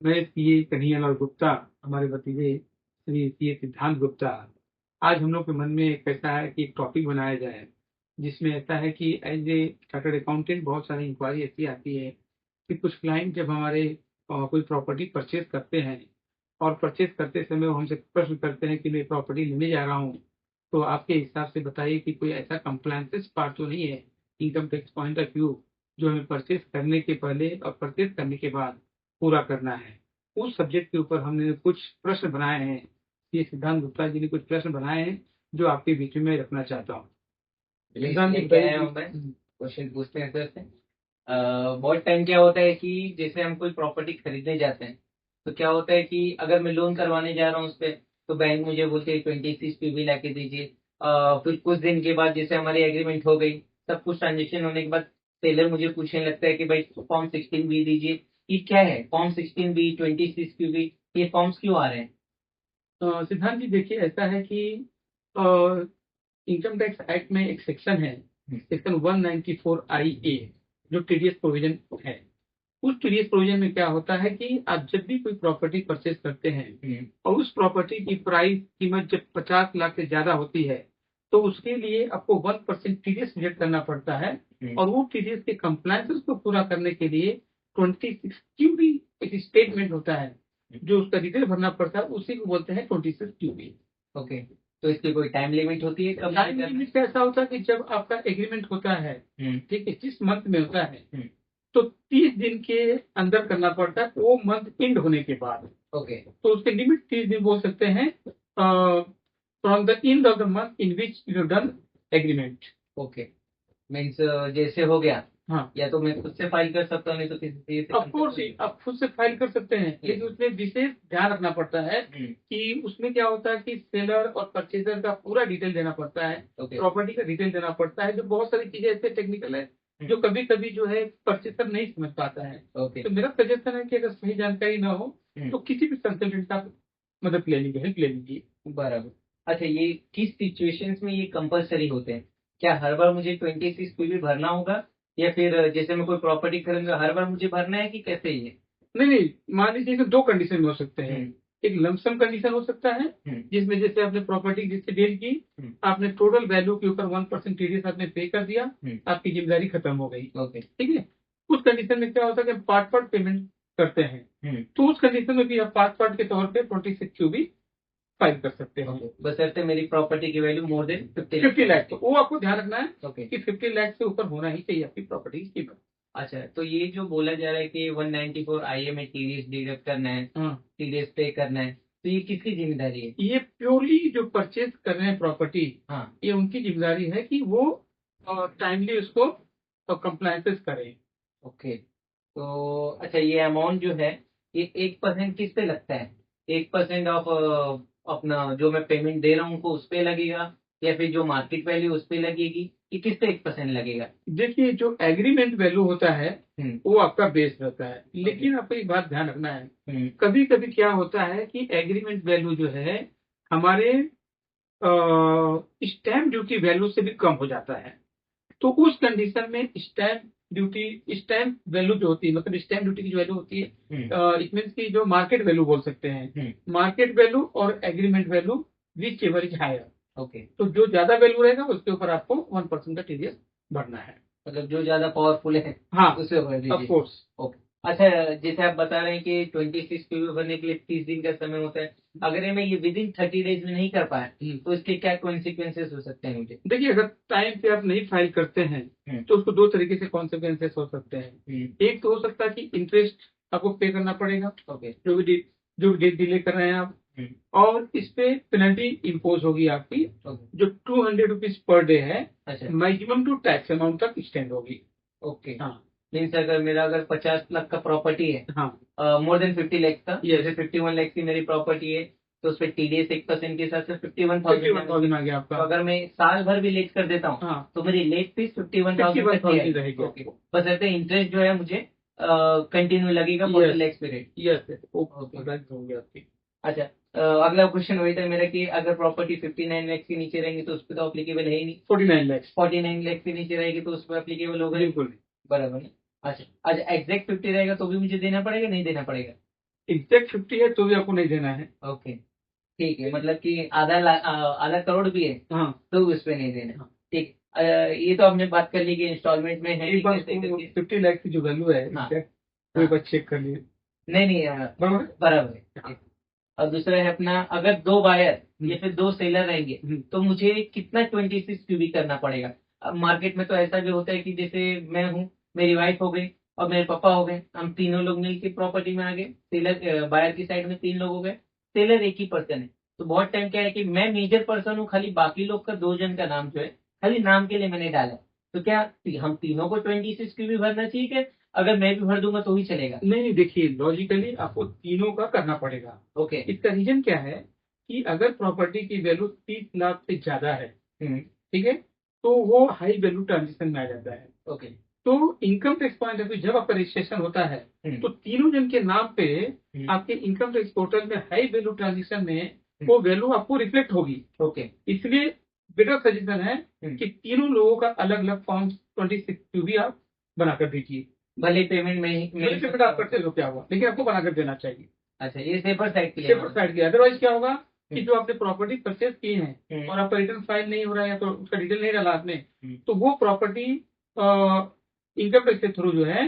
मैं सीए कन्हैयालाल गुप्ता, हमारे भतीजे श्री सीए सिद्धांत गुप्ता। आज हम लोग के मन में एक ऐसा है कि एक टॉपिक बनाया जाए, जिसमें ऐसा है कि एज ए चार्टर्ड अकाउंटेंट बहुत सारी इंक्वायरी ऐसी आती है कि कुछ क्लाइंट जब हमारे कोई प्रॉपर्टी परचेज करते हैं और परचेज करते समय वो हमसे प्रश्न करते हैं कि मैं प्रॉपर्टी लेने जा रहा हूँ, तो आपके हिसाब से बताइए कि कोई ऐसा कंप्लायंसेस पार्ट तो नहीं है income tax point of view जो हमें परचेज करने के पहले और परचेज करने के बाद पूरा करना है। उस सब्जेक्ट के ऊपर हमने कुछ प्रश्न बनाए हैं। ये सिद्धांत गुप्ता जी ने कुछ प्रश्न बनाए हैं जो आपके बीच में रखना चाहता हूँ। सिद्धांत जी क्या है बताइए। मैं क्वेश्चन पूछते हैं सर से। बहुत टाइम क्या होता है कि जैसे हम कोई प्रॉपर्टी खरीदने जाते हैं तो क्या होता है कि अगर मैं लोन करवाने जा रहा हूँ उस पर, तो बैंक मुझे बोलते हैं 26 PV ला के दीजिए। फिर कुछ दिन के बाद जैसे हमारी एग्रीमेंट हो गई, सब कुछ ट्रांजेक्शन होने के बाद सेलर मुझे पूछने लगता है कि भाई फॉर्म 16B दीजिए। ये क्या है फॉर्म 16B 26 PV, ये फॉर्म्स क्यों आ रहे हैं? सिद्धांत जी देखिए, ऐसा है कि इनकम टैक्स एक्ट में एक सेक्शन है, सेक्शन 194IA, जो टीडीएस प्रोविजन है। उस टीडीएस प्रोविजन में क्या होता है कि आप जब भी कोई प्रॉपर्टी परचेज करते हैं और उस प्रॉपर्टी की प्राइस कीमत जब 50 लाख से ज्यादा होती है, तो उसके लिए आपको 1% टीडीएस डिडक्ट करना पड़ता है। और वो टीडीएस के कंप्लायंसेस को पूरा करने के लिए 26 क्यूबी एक स्टेटमेंट होता है, जो उसका डिटेल भरना पड़ता है, उसी को बोलते हैं 26 क्यूबी। ओके, तो इसकी कोई टाइम लिमिट होती है कब टाइम लिमिट ऐसा होता है कि जब आपका एग्रीमेंट होता है, ठीक है, जिस मंथ में होता है, तो 30 दिन के अंदर करना पड़ता है, वो मंथ एंड होने के बाद। ओके। तो उसके लिमिट 30 दिन बोल सकते हैं, from the end of the month in which you done agreement. Okay, means जैसे हो गया, हाँ, या तो मैं खुद से फाइल कर सकता हूँ, नहीं तो किसी से ऑफ कोर्स आप खुद से फाइल कर सकते हैं, लेकिन उसमें विशेष ध्यान रखना पड़ता है कि उसमें क्या होता है कि सेलर और परचेजर का पूरा डिटेल देना पड़ता है, प्रॉपर्टी का डिटेल देना पड़ता है, जो बहुत सारी चीजें ऐसे टेक्निकल है जो कभी कभी जो है परचेजर नहीं समझ पाता है। तो मेरा सजेशन है कि अगर सही जानकारी ना हो तो किसी भी कंसल्टेंट का मदद ले लीजिए, हेल्प ले लीजिए। बराबर। अच्छा, ये किस सिचुएशंस में ये कंपलसरी होते हैं? क्या हर बार मुझे 26 PV भरना होगा, या फिर जैसे मैं कोई प्रॉपर्टी खरीदूंगा हर बार मुझे भरना है, कि कैसे ही है? नहीं नहीं, मान लीजिए कि दो कंडीशन में हो सकते हैं। एक लमसम कंडीशन हो सकता है, जिसमें जैसे आपने प्रॉपर्टी जिससे डील की, आपने टोटल वैल्यू के ऊपर 1% टीडीएस आपने पे कर दिया, आपकी जिम्मेदारी खत्म हो गई। ठीक है। उस कंडीशन में क्या होता है कि पार्ट पार्ट पेमेंट करते हैं, तो उस कंडीशन में भी आप पार्ट पार्ट के तौर पे 26 क्यूबी फाइल कर सकते हैं। बशर्ते मेरी प्रॉपर्टी की वैल्यू मोर देन 50 लाख, तो वो आपको ध्यान रखना है कि 50 लाख से ऊपर होना ही चाहिए आपकी प्रॉपर्टी की कीमत। अच्छा, तो ये जो बोला जा रहा है कि 194IA में टीडीएस डिडक्ट करना है, टीडीएस पे करना है, तो ये किसकी जिम्मेदारी है? ये प्योरली जो परचेज कर रहे हैं प्रॉपर्टी, हाँ, ये उनकी जिम्मेदारी है कि वो टाइमली उसको कंप्लायंसेस करें। ओके। तो अच्छा, ये अमाउंट जो है, ये 1% किस पे लगता है? 1% ऑफ अपना जो मैं पेमेंट दे रहा हूँ उनको उस पे लगेगा, या फिर जो मार्केट वैल्यू उस पे लगेगी, कि किस पे 1% लगेगा? देखिए, जो एग्रीमेंट वैल्यू होता है वो आपका बेस रहता है, लेकिन आपको एक बात ध्यान रखना है, कभी कभी क्या होता है कि एग्रीमेंट वैल्यू जो है हमारे स्टैम्प ड्यूटी वैल्यू से भी कम हो जाता है। तो उस कंडीशन में स्टैम्प वैल्यू जो होती है, मतलब स्टैम्प ड्यूटी की जो वैल्यू होती है, इट मीन की जो मार्केट वैल्यू बोल सकते हैं, मार्केट वैल्यू और agreement value whichever is higher. Okay, तो जो ज्यादा वैल्यू रहेगा उसके ऊपर आपको 1% का टीडीएस भरना है। मतलब जो ज्यादा पावरफुल है, हाँ, उसे भर ऑफ दीजिए। कोर्स। ओके। अच्छा, जैसे आप बता रहे हैं कि 26 PV भरने के लिए 30 दिन का समय होता है, अगर मैं ये विद इन 30 डेज में नहीं कर पाया, तो इसके क्या कॉन्सिक्वेंसेस हो सकते हैं मुझे? देखिए, अगर टाइम पे आप नहीं फाइल करते हैं तो उसको दो तरीके से कॉन्सिक्वेंसेस हो सकते हैं। एक तो हो सकता है कि इंटरेस्ट आपको पे करना पड़ेगा, जो भी डिले कर रहे हैं आप, और इस पे पेनल्टी इम्पोज होगी आपकी, जो 200 रुपीज पर डे है, मैक्सिमम टू टैक्स अमाउंट तक एक्सटेंड होगी। ओके। हाँ, मीन्स अगर 50 लाख का प्रॉपर्टी है, हाँ, मोर देन 50 लाख का, जैसे 51 लाख की मेरी प्रॉपर्टी है, तो उस पर टीडीएस 1% के हिसाब से 51,000 आ गया आपका। तो अगर मैं साल भर भी लेट कर देता हूँ, हाँ, तो मेरी लेट फीस 51,000 तक रहेगी रहेगी। ओके। बस ऐसे इंटरेस्ट जो है मुझे कंटिन्यू लगेगा for the next period. Yes, होगी आपकी। अच्छा, अगला क्वेश्चन वही था मेरा कि अगर प्रॉपर्टी 59 लाख के नीचे रहेंगी तो उस पर तो अप्लीकेबल है ही नहीं। 49 लाख। 49 लाख के नीचे रहेगी तो उस पर अप्लीकेबल होगा ही। बिल्कुल। बराबर ना? अच्छा अच्छा, एग्जैक्ट 50 रहेगा तो भी मुझे देना पड़ेगा, नहीं देना पड़ेगा? एग्जैक्ट 50 है तो भी आपको नहीं देना है। ओके, ठीक है, मतलब कि आधा करोड़ भी है हाँ तो उस पे नहीं देना। हाँ। ठीक, ये तो हमने बात कर ली कि इंस्टॉलमेंट में है एक कि बार कैसे करके। 50 लाख की जो वैल्यू है हाँ एग्जैक्ट, वो एक हाँ, बार चेक कर लिए। नहीं नहीं, बराबर है? बराबर है। और दूसरा है अपना, अगर दो बायर या फिर दो सेलर रहेंगे हम्म। तो मुझे कितना 26 क्यूबिक करना पड़ेगा? अब मार्केट में तो ऐसा भी होता है कि जैसे मैं हूँ, मेरी वाइफ हो गई और मेरे पापा हो गए, हम तीनों लोग मिलकर प्रॉपर्टी में आ गए, सेलर बायर की साइड में 3 लोग हो गए, सेलर एक ही पर्सन है। तो बहुत टाइम क्या है कि मैं मेजर पर्सन हूँ, खाली बाकी लोग का 2 जन का नाम जो है खाली नाम के लिए मैंने डाला। तो क्या हम तीनों को 26 क्यूबिक भरना चाहिए क्या? अगर मैं भी भर दूंगा तो ही चलेगा? नहीं नहीं, देखिए लॉजिकली आपको तीनों का करना पड़ेगा। ओके। इसका रीजन क्या है कि अगर प्रॉपर्टी की वैल्यू 30 लाख से ज्यादा है, ठीक है, तो वो हाई वैल्यू ट्रांजेक्शन में आ जाता है। ओके। तो income tax point of view जब आपका रजिस्ट्रेशन होता है तो तीनों जन के नाम पे आपके इनकम टैक्स पोर्टल में हाई वैल्यू ट्रांजेक्शन में वो वैल्यू आपको रिफ्लेक्ट होगी। ओके। इसलिए बेटर सजेशन है कि तीनों लोगों का अलग अलग फॉर्म 26 भी आप बनाकर दीजिए। भले पेमेंट में मेरे पेमेंट आप करते हो क्या हुआ, लेकिन आपको बनाकर देना चाहिए। अच्छा, ये सेफर साइड की सेपरेट साइड की, अदरवाइज क्या होगा कि हम्म। जो आपने प्रॉपर्टी परचेज की है और आपका रिटर्न फाइल नहीं हो रहा है या तो उसका डिटेल नहीं डाला आपने, तो वो प्रॉपर्टी इनकम टैक्स के थ्रू जो है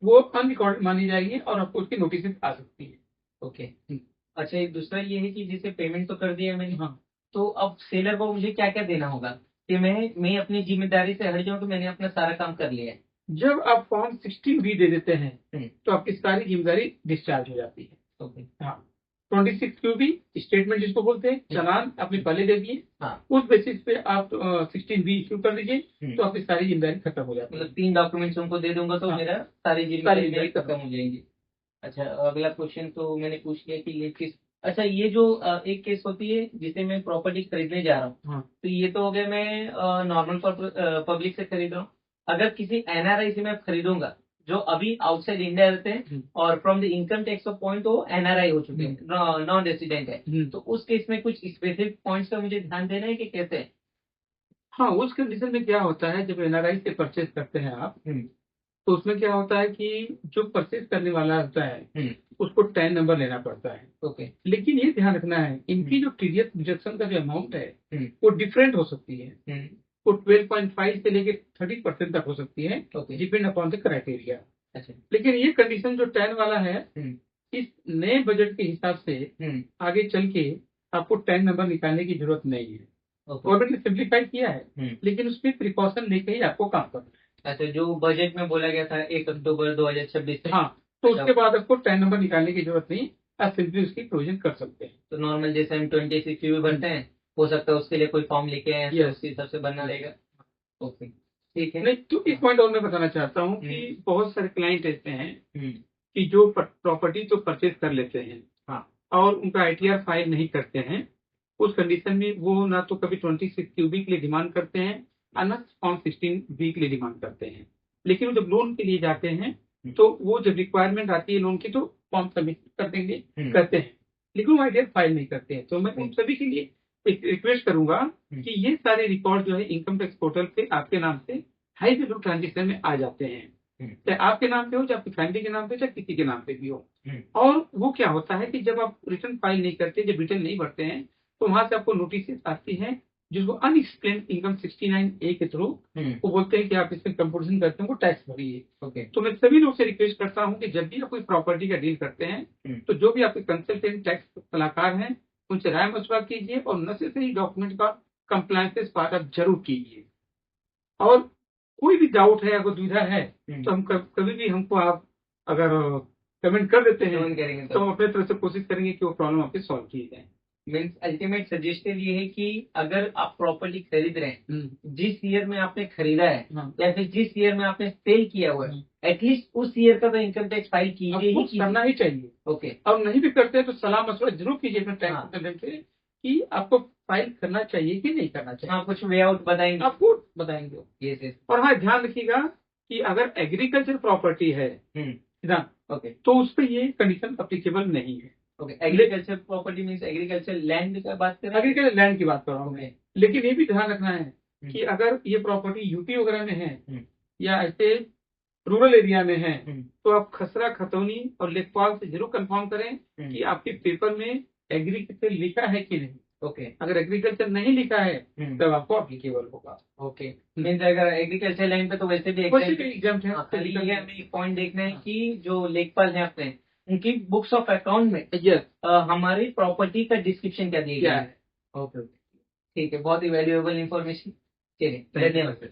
वो अनरिकॉर्डेड मानी जाएगी और आपको उसकी नोटिस आ सकती है। ओके। अच्छा, एक दूसरा ये है कि जैसे पेमेंट तो कर दिया मैंने, हाँ, तो अब सेलर को मुझे क्या क्या देना होगा कि मैं अपनी जिम्मेदारी से हट जाऊं कि मैंने अपना सारा काम कर लिया है? जब आप फॉर्म 16 भी दे देते हैं तो आपकी सारी जिम्मेदारी डिस्चार्ज हो जाती है। ओके। हाँ, 26 क्यू भी स्टेटमेंट जिसको बोलते हैं, चालान आपने पहले दे दिए, हाँ। उस बेसिस पे आप 16 बी इश्यू कर दीजिए तो आपकी सारी जिम्मेदारी खत्म हो जाती है। मतलब 3 डॉक्यूमेंट्स उनको दे दूंगा तो हाँ। मेरा सारी जिम्मेदारी जिम्मेदारी मेरी खत्म हो जाएगी। अच्छा, अगला क्वेश्चन तो मैंने पूछ लिया कि ये किस, अच्छा ये जो एक केस होती है जिसे मैं प्रॉपर्टी खरीदने जा रहा हूँ, हाँ। तो ये तो हो गया मैं नॉर्मल पब्लिक से खरीद रहा हूँ। अगर किसी एनआरआई से मैं खरीदूंगा जो अभी आउटसाइड इंडिया रहते हैं और from the income tax of point वो एनआरआई हो चुके हैं, नॉन रेसिडेंट है, तो उस केस में कुछ स्पेसिफिक पॉइंट्स का मुझे ध्यान देना है कि कैसे है? हाँ, उस कंडीशन में क्या होता है जब एनआरआई से परचेज करते हैं आप, तो उसमें क्या होता है कि जो परचेज करने वाला होता है उसको 10 नंबर लेना पड़ता है। ओके। लेकिन ये ध्यान रखना है इनकी जो टीडीएस डिडक्शन का जो अमाउंट है वो डिफरेंट हो सकती है। वो 12.5 से लेके 30% तक हो सकती है, डिपेंड अपॉन द क्राइटेरिया। अच्छा। लेकिन ये कंडीशन जो 10 वाला है, इस नए बजट के हिसाब से आगे चल के आपको 10 नंबर निकालने की जरूरत नहीं है। गवर्नमेंट ने सिंप्लीफाई किया है, लेकिन उसमें प्रिकॉशन लेके ही आपको काम करना है। अच्छा, जो बजट में बोला गया था 1 अक्टूबर 2026 से, हाँ, तो उसके बाद आपको 10 नंबर निकालने की जरूरत नहीं, आप सिंपली उसकी प्रोविजन कर सकते हैं। तो नॉर्मल जैसे हम 26 भी भरते हैं, हो सकता है उसके लिए कोई फॉर्म लेके आए तो उसके हिसाब से बनना रहेगा। ओके, ठीक है। नहीं तो एक पॉइंट और मैं बताना चाहता हूँ कि बहुत सारे क्लाइंट ऐसे हैं कि जो प्रॉपर्टी तो परचेज कर लेते हैं, हाँ, और उनका आईटीआर फाइल नहीं करते हैं। उस कंडीशन में वो ना तो कभी 26 क्यूबी के लिए डिमांड करते हैं और ना फॉर्म 16 बी के लिए डिमांड करते हैं। लेकिन वो जब लोन के लिए जाते हैं तो वो जब रिक्वायरमेंट आती है लोन की तो फॉर्म सबमिट कर देंगे, करते हैं, लेकिन वो आईटीआर फाइल नहीं करते हैं। तो मैं उन सभी के लिए एक रिक्वेस्ट करूंगा कि ये सारे रिकॉर्ड जो है इनकम टैक्स पोर्टल पे आपके नाम से हाई वैल्यू ट्रांजेक्शन में आ जाते हैं, चाहे आपके नाम पे हो, चाहे आपकी फैमिली के नाम पे, चाहे किसी के नाम पे भी हो। और वो क्या होता है कि जब आप रिटर्न फाइल नहीं करते, जब रिटर्न नहीं भरते हैं, तो वहां से आपको नोटिस आती है जिसको अनएक्सप्लेन इनकम 69A के थ्रू वो बोलते हैं कि आप इसमें कंपोजिशन करते हैं, वो टैक्स भरिए। तो मैं सभी लोग से रिक्वेस्ट करता हूँ कि जब भी आप कोई प्रॉपर्टी का डील करते हैं तो जो भी आपके कंसल्टेंट टैक्स सलाहकार हैं उनसे राय मशवरा कीजिए और नेसेसरी डॉक्यूमेंट का कंप्लायंसेस पार्ट आप जरूर कीजिए। और कोई भी डाउट है, अगर दुविधा है तो हम कभी भी हमको आप अगर कमेंट कर देते हैं तो हम अपने तरफ से कोशिश करेंगे कि वो प्रॉब्लम आपकी सॉल्व की जाए। मीन्स अल्टीमेट सजेशन ये है कि अगर आप प्रॉपर्टी खरीद रहे हैं, जिस ईयर में आपने खरीदा है या फिर जिस ईयर में आपने सेल किया हुआ है, एटलीस्ट उस ईयर का तो इनकम टैक्स फाइल कीजिए ही करना ही चाहिए। ओके। और नहीं भी करते तो सलाह मशवरा जरूर कीजिए अपने टैक्स अटेंडेंट से कि आपको फाइल करना चाहिए कि नहीं करना चाहिए। हाँ, कुछ वे आउट बताएंगे, आपको बताएंगे। यस। और हाँ, ध्यान रखिएगा कि अगर एग्रीकल्चर प्रॉपर्टी है ना, ओके, तो उस पर ये कंडीशन अप्लीकेबल नहीं है। Okay, agriculture property means agriculture land का बात कर रहे हैं? एग्रीकल्चर लैंड की बात कर रहा हूँ मैं। लेकिन ये भी ध्यान रखना है कि अगर ये प्रॉपर्टी यूपी वगैरह में है या ऐसे रूरल एरिया में हैं, हम्म, तो आप खसरा, खतौनी और लेखपाल से जरूर कंफर्म करें कि आपके पेपर में एग्रीकल्चर लिखा है कि नहीं। ओके। अगर एग्रीकल्चर नहीं लिखा है तब आपको अप्लीकेबल होगा। ओके, मीन्स अगर एग्रीकल्चर लाइन पे तो वैसे भी वैसे एग्जाम भी एग्जाम है। हाँ, खाली ये हमें एक पॉइंट देखना है कि जो लेखपाल हैं अपने, उनकी बुक्स ऑफ अकाउंट में यस हमारी प्रॉपर्टी का डिस्क्रिप्शन क्या दिया क्या गया है। है। ओके ओके, ठीक है, बहुत ही वैल्यूएबल इंफॉर्मेशन। चलिए, Thank you. धन्यवाद।